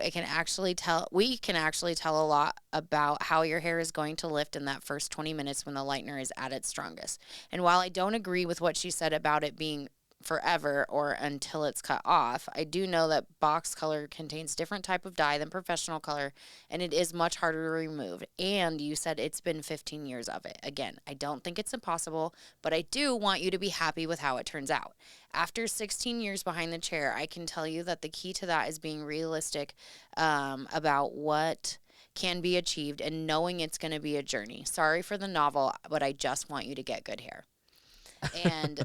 we can actually tell a lot about how your hair is going to lift in that first 20 minutes when the lightener is at its strongest. And while I don't agree with what she said about it being forever or until it's cut off, I do know that box color contains different type of dye than professional color, and it is much harder to remove. And you said it's been 15 years of it. Again, I don't think it's impossible, but I do want you to be happy with how it turns out. After 16 years behind the chair, I can tell you that the key to that is being realistic about what can be achieved and knowing it's going to be a journey. Sorry for the novel, but I just want you to get good hair. And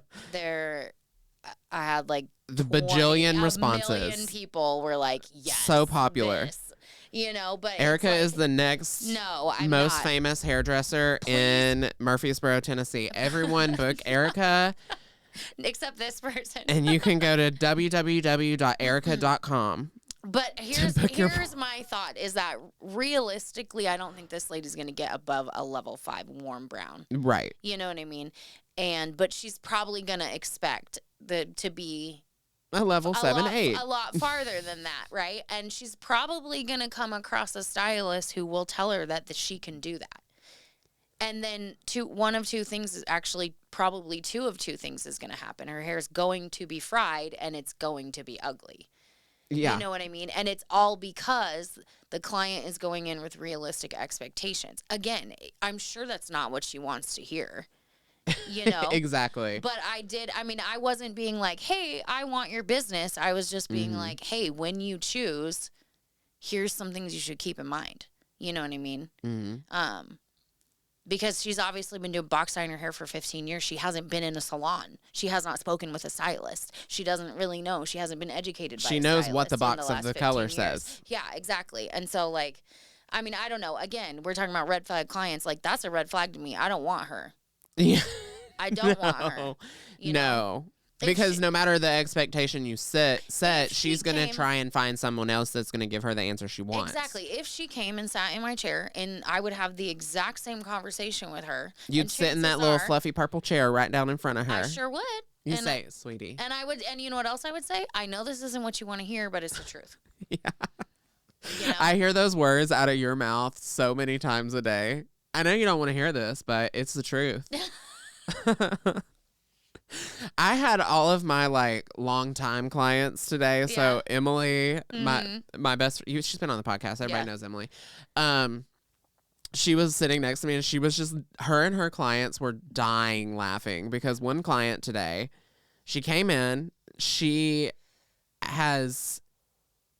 I had like the bajillion responses. A million people were like, yes. So popular. This. You know, but Erica is the next most famous hairdresser in Murfreesboro, Tennessee. Everyone book Erica. Except this person. And you can go to www.erica.com. But here's my thought is that realistically, I don't think this lady's going to get above a level 5 warm brown. Right. You know what I mean? But she's probably going to expect to be a level 7, 8. A lot farther than that, right? And she's probably going to come across a stylist who will tell her that she can do that. And then one of two things is actually probably two of two things is going to happen. Her hair is going to be fried and it's going to be ugly. Yeah. You know what I mean? And it's all because the client is going in with realistic expectations. Again, I'm sure that's not what she wants to hear. You know? Exactly. But I wasn't being like, hey, I want your business. I was just being like, hey, when you choose, here's some things you should keep in mind. You know what I mean? Mm-hmm. Because she's obviously been doing box dyeing her hair for 15 years. She hasn't been in a salon. She has not spoken with a stylist. She doesn't really know. She hasn't been educated by a stylist. She knows what the box of the color says. Yeah, exactly. And so, I don't know. Again, we're talking about red flag clients. Like, that's a red flag to me. I don't want her. Yeah. I don't want her. You know? Because no matter the expectation you set, she's going to try and find someone else that's going to give her the answer she wants. Exactly. If she came and sat in my chair and I would have the exact same conversation with her. You'd sit in that little fluffy purple chair right down in front of her. I sure would. You say, sweetie. And you know what else I would say? I know this isn't what you want to hear, but it's the truth. Yeah. You know? I hear those words out of your mouth so many times a day. I know you don't want to hear this, but it's the truth. I had all of my longtime clients today. Yeah. So Emily, my best, she's been on the podcast. Everybody knows Emily. she was sitting next to me, and she was just, her and her clients were dying laughing because one client today, she came in, she has,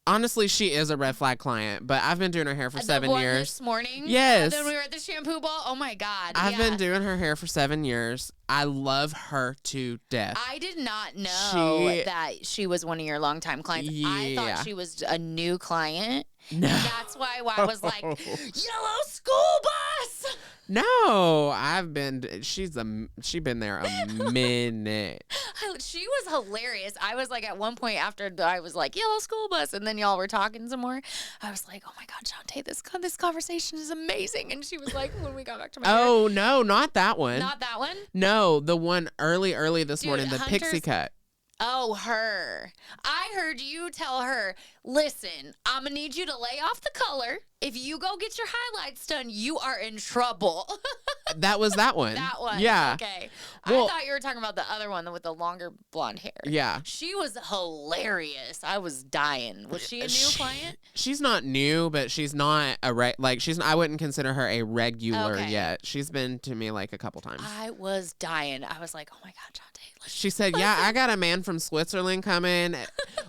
honestly, she is a red flag client, but I've been doing her hair for 7 years. This morning? Yes. Then we were at the shampoo ball? Oh, my God. I've been doing her hair for 7 years. I love her to death. I did not know that she was one of your longtime clients. Yeah. I thought she was a new client. No. And that's why I was like, yellow school bus. No, she's been there a minute. She was hilarious. I was like, at one point after I was like, yellow school bus, and then y'all were talking some more, I was like, oh my God, Shantae, this conversation is amazing. And she was like, when we got back to my Oh, no, not that one. Not that one? No, the one early this morning, the pixie cut. Oh, her. I heard you tell her, listen, I'm going to need you to lay off the color. If you go get your highlights done, you are in trouble. That was that one. That one. Yeah. Okay. Well, I thought you were talking about the other one with the longer blonde hair. Yeah. She was hilarious. I was dying. Was she a new client? She's not new, but she's not I wouldn't consider her a regular yet. She's been to me like a couple times. I was dying. I was like, oh my God, Shantae. She said, yeah, I got a man from Switzerland coming.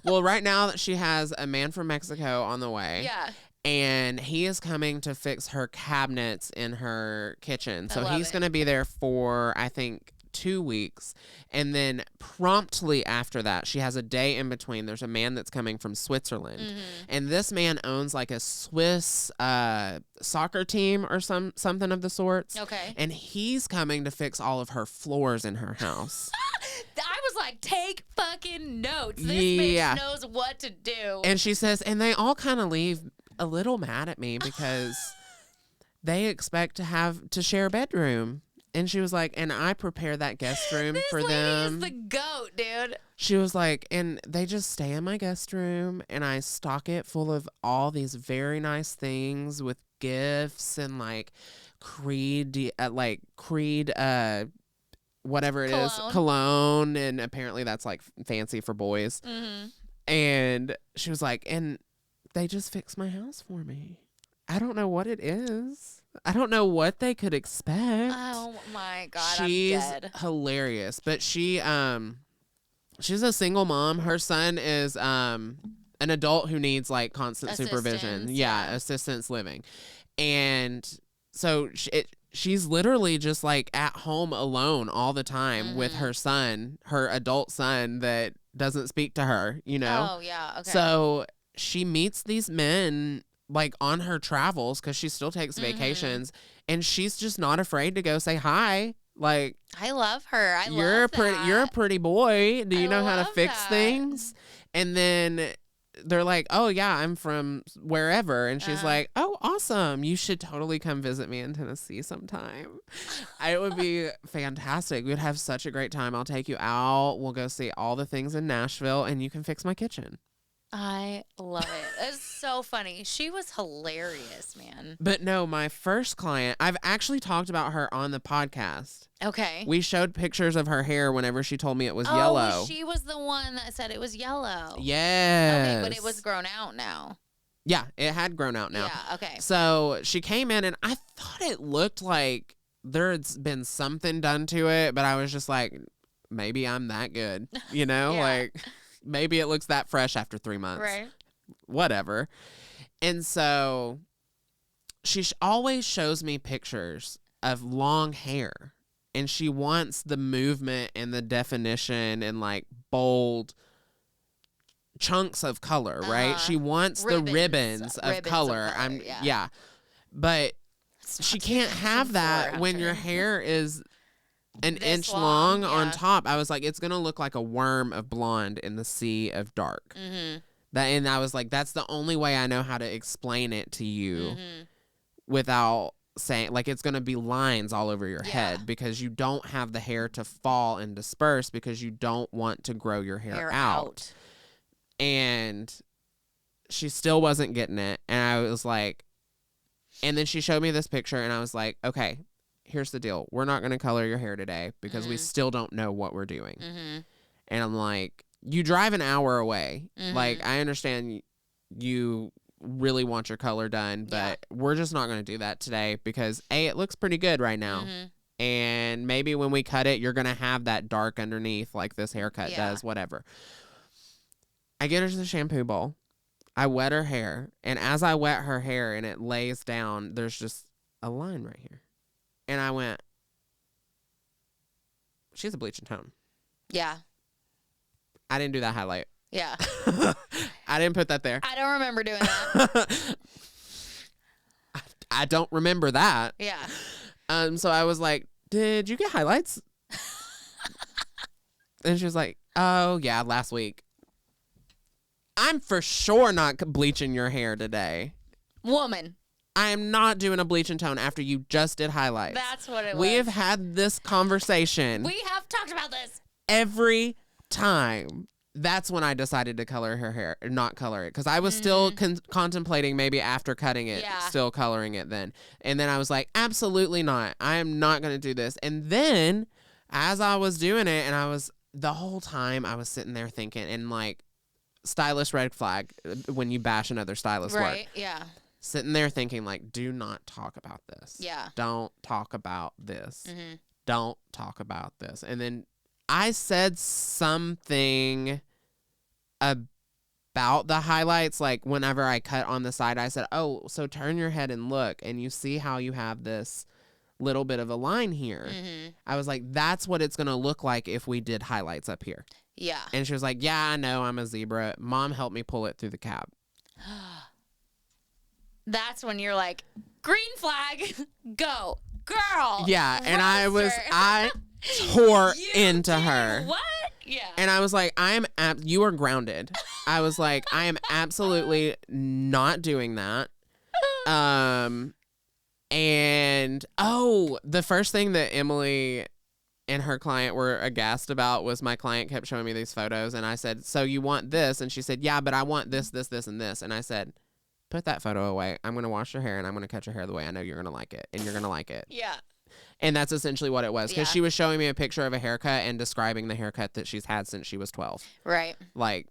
Well, right now she has a man from Mexico on the way. Yeah. And he is coming to fix her cabinets in her kitchen. So he's going to be there for, I think, 2 weeks. And then promptly after that, she has a day in between. There's a man that's coming from Switzerland. Mm-hmm. And this man owns like a Swiss soccer team or something of the sorts. Okay. And he's coming to fix all of her floors in her house. I was like, take fucking notes. This bitch knows what to do. And she says, and they all kind of leave a little mad at me because they expect to share a bedroom. And she was like, and I prepare that guest room for them. This lady is the goat, dude. She was like, and they just stay in my guest room and I stock it full of all these very nice things with gifts and like Creed, whatever it is, cologne. And apparently that's like fancy for boys. Mm-hmm. And she was like, and they just fixed my house for me. I don't know what it is. I don't know what they could expect. Oh my God, she's I'm dead. Hilarious. But she's a single mom. Her son is an adult who needs like constant supervision. Yeah, assistance living. And so she's literally just like at home alone all the time with her son, her adult son that doesn't speak to her, you know? Oh, yeah, okay. So she meets these men like on her travels because she still takes vacations and she's just not afraid to go say hi. Like, I love her. You're a pretty boy. Do you know how to fix things? And then they're like, oh yeah, I'm from wherever. And she's like, oh, awesome. You should totally come visit me in Tennessee sometime. It would be fantastic. We'd have such a great time. I'll take you out. We'll go see all the things in Nashville and you can fix my kitchen. I love it. It's so funny. She was hilarious, man. But no, my first client, I've actually talked about her on the podcast. Okay. We showed pictures of her hair whenever she told me it was yellow. Oh, she was the one that said it was yellow. Yes. Okay, but it was grown out now. Yeah, it had grown out now. Yeah, okay. So she came in and I thought it looked like there's been something done to it, but I was just like, maybe I'm that good, you know? Yeah. Like, maybe it looks that fresh after 3 months. Right. Whatever. And so she always shows me pictures of long hair. And she wants the movement and the definition and like bold chunks of color, right? She wants the ribbons of color. Yeah. But she can't have that when your hair is an inch long on top. I was like, it's going to look like a worm of blonde in the sea of dark. Mm-hmm. And I was like, that's the only way I know how to explain it to you without saying, like, it's going to be lines all over your head because you don't have the hair to fall and disperse because you don't want to grow your hair out. And she still wasn't getting it. And I was like, and then she showed me this picture and I was like, okay, here's the deal. We're not going to color your hair today because we still don't know what we're doing. Mm-hmm. And I'm like, you drive an hour away. Mm-hmm. Like, I understand you really want your color done, but we're just not going to do that today because it looks pretty good right now. And maybe when we cut it, you're going to have that dark underneath like this haircut does, whatever. I get her to the shampoo bowl. I wet her hair. And as I wet her hair and it lays down, there's just a line right here. And I went, she's a bleach and tone. Yeah. I didn't do that highlight. Yeah. I didn't put that there. I don't remember doing that. I don't remember that. Yeah. So I was like, did you get highlights? And she was like, oh, yeah, last week. I'm for sure not bleaching your hair today. Woman. I am not doing a bleach and tone after you just did highlights. That's what it was. We have had this conversation. We have talked about this. Every time. That's when I decided to color her hair, not color it. Because I was still contemplating maybe after cutting it, still coloring it then. And then I was like, absolutely not. I am not going to do this. And then as I was doing it, and the whole time I was sitting there thinking, and like, stylist red flag when you bash another stylist work. Right, yeah. Sitting there thinking like, do not talk about this. Yeah. Don't talk about this. Don't talk about this. And then I said something about the highlights, like whenever I cut on the side, I said, oh, so turn your head and look, and you see how you have this little bit of a line here. I was like, that's what it's going to look like if we did highlights up here. Yeah. And she was like, yeah, I know, I'm a zebra. Mom helped me pull it through the cab. That's when you're like, green flag, go, girl. Yeah, and roaster. I tore into her. What? Yeah. And I was like, you are grounded. I was like, I am absolutely not doing that. And the first thing that Emily and her client were aghast about was my client kept showing me these photos, and I said, so you want this? And she said, yeah, but I want this, this, this, and this. And I said, put that photo away. I'm going to wash your hair, and I'm going to cut your hair the way I know you're going to like it, and you're going to like it. Yeah. And that's essentially what it was, because she was showing me a picture of a haircut and describing the haircut that she's had since she was 12. Right. Like,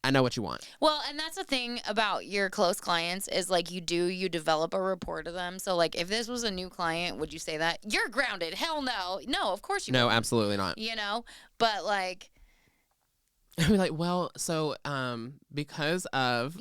I know what you want. Well, and that's the thing about your close clients is like you develop a rapport to them. So like if this was a new client, would you say that? You're grounded. Hell no. No, of course you No, wouldn't. absolutely not. You know? But like I'd be like, well, so because of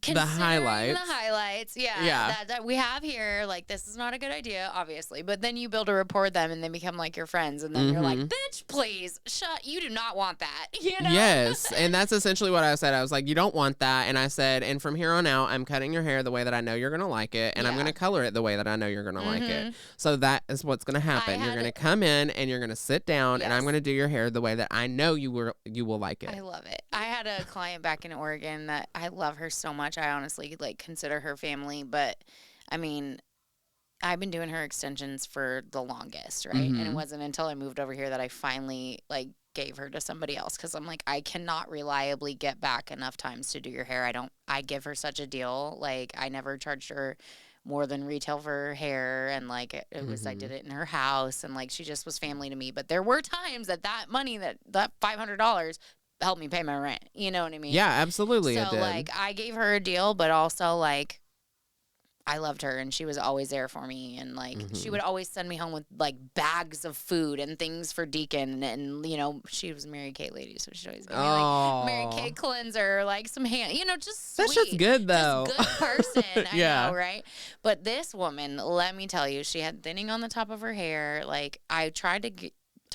the highlights. Yeah. That we have here, like this is not a good idea, obviously. But then you build a rapport with them and they become like your friends, and then you're like, bitch, please, you do not want that. You know? Yes. And that's essentially what I said. I was like, you don't want that. And I said, and from here on out, I'm cutting your hair the way that I know you're gonna like it, and I'm gonna color it the way that I know you're gonna like it. So that is what's gonna happen. You're gonna come in and you're gonna sit down, and I'm gonna do your hair the way that I know you will like it. I love it. I had a client back in Oregon that I love her so much. I honestly like consider her family, but I mean, I've been doing her extensions for the longest, right? And it wasn't until I moved over here that I finally like gave her to somebody else, because I'm like, I cannot reliably get back enough times to do your hair. I give her such a deal. Like I never charged her more than retail for her hair, and like it was I did it in her house, and like she just was family to me. But there were times that money, that $500 helped me pay my rent. You know what I mean? Yeah, absolutely. So it did. like I gave her a deal, but also like I loved her, and she was always there for me, and like she would always send me home with like bags of food and things for Deacon, and you know she was a Mary Kay lady, so she'd always give me like Mary Kay cleanser, like some hand, you know, just sweet. That's just good though. Just good person. I know, right? But this woman, let me tell you, she had thinning on the top of her hair. Like I tried to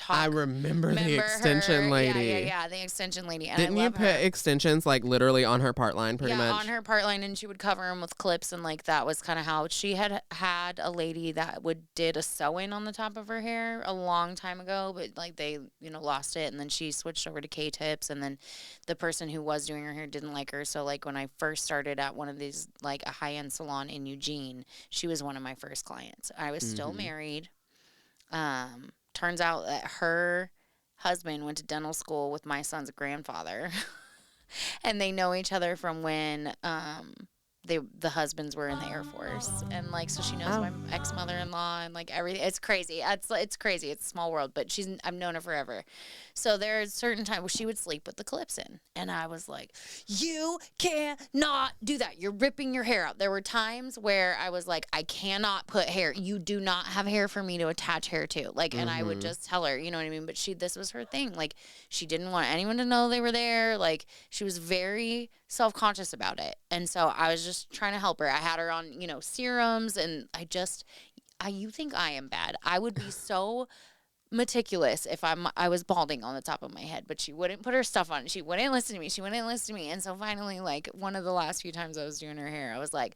I remember the extension lady. Yeah, the extension lady. And Didn't you put extensions like literally on her part line pretty much? On her part line, and she would cover them with clips, and like that was kind of how she had a lady that did a sew-in on the top of her hair a long time ago, but like they, you know, lost it, and then she switched over to K-tips, and then the person who was doing her hair didn't like her, so like when I first started at one of these, like a high-end salon in Eugene, she was one of my first clients. I was still married. Turns out that her husband went to dental school with my son's grandfather, and they know each other from when the husbands were in the Air Force, and like so she knows my ex-mother-in-law and like everything. It's crazy. It's crazy. It's a small world, but I've known her forever. So there's certain times where she would sleep with the clips in, and I was like, you cannot do that. You're ripping your hair out. There were times where I was like, I cannot put hair. You do not have hair for me to attach hair to. Like, and I would just tell her, you know what I mean? But this was her thing. Like, she didn't want anyone to know they were there. Like, she was very self-conscious about it. And so I was just trying to help her. I had her on, serums, and you think I am bad. I would be so meticulous if I was balding on the top of my head, but she wouldn't put her stuff on. She wouldn't listen to me. And so finally, like, one of the last few times I was doing her hair, I was like,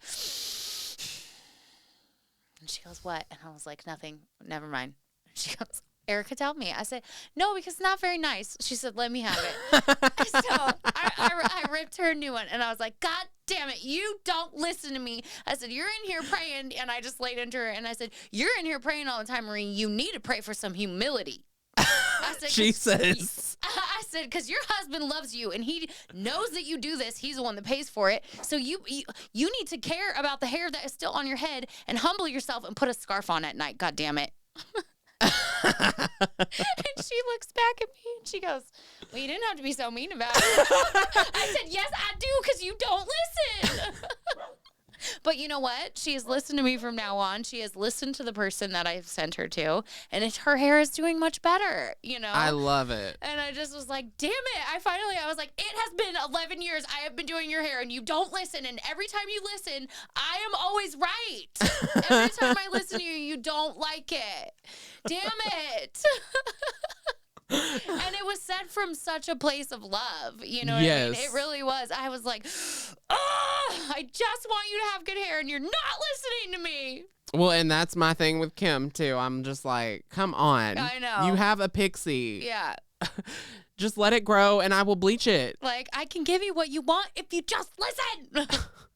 and she goes, what? And I was like, nothing. Never mind. She goes, Erica, tell me. I said, no, because it's not very nice. She said, let me have it. So I ripped her a new one, and I was like, God damn it, you don't listen to me. I said, you're in here praying, and I just laid into her, and I said, you're in here praying all the time, Marie. You need to pray for some humility. I said, Jesus. I said, because your husband loves you, and he knows that you do this. He's the one that pays for it. So you need to care about the hair that is still on your head and humble yourself and put a scarf on at night. God damn it. And she looks back at me and she goes, well, you didn't have to be so mean about it. I said, yes, I do, because you don't listen. But you know what? She has listened to me from now on. She has listened to the person that I've sent her to, and her hair is doing much better, I love it. And I just was like, damn it. I was like, it has been 11 years I have been doing your hair, and you don't listen. And every time you listen, I am always right. Every time I listen to you, you don't like it. Damn it. And it was said from such a place of love. You know what I mean? It really was. I was like, oh, I just want you to have good hair, and you're not listening to me. Well, and that's my thing with Kim, too. I'm just like, come on. I know. You have a pixie. Yeah. Just let it grow, and I will bleach it. Like, I can give you what you want if you just listen.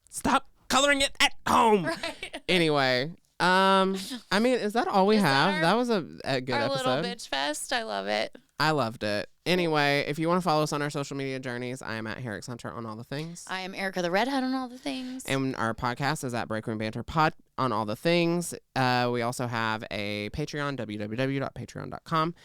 Stop coloring it at home. Right. Anyway. I mean, is that all we have? That was a good our episode. Our little bitch fest. I love it. I loved it. Anyway, if you want to follow us on our social media journeys, I am at Herrick's Hunter on all the things. I am Erica the Redhead on all the things. And our podcast is at Break Room Banter Pod on all the things. We also have a Patreon, www.patreon.com.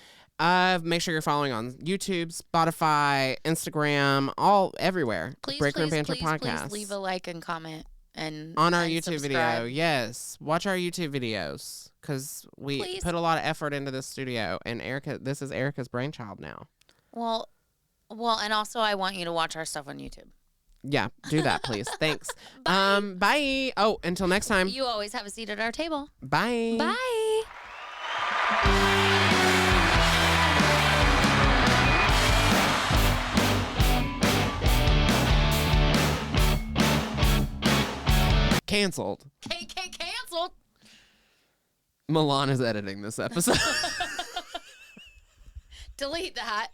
Make sure you're following on YouTube, Spotify, Instagram, everywhere. Break Room Banter Podcast. Please leave a like and comment. And on our YouTube subscribe. video, yes. Watch our YouTube videos, because we put a lot of effort into this studio, and this is Erica's brainchild now. Well, and also I want you to watch our stuff on YouTube. Yeah, do that, please. Thanks. Bye. Bye. Oh, until next time. You always have a seat at our table. Bye. Bye. Canceled. Canceled. Milan is editing this episode. Delete that.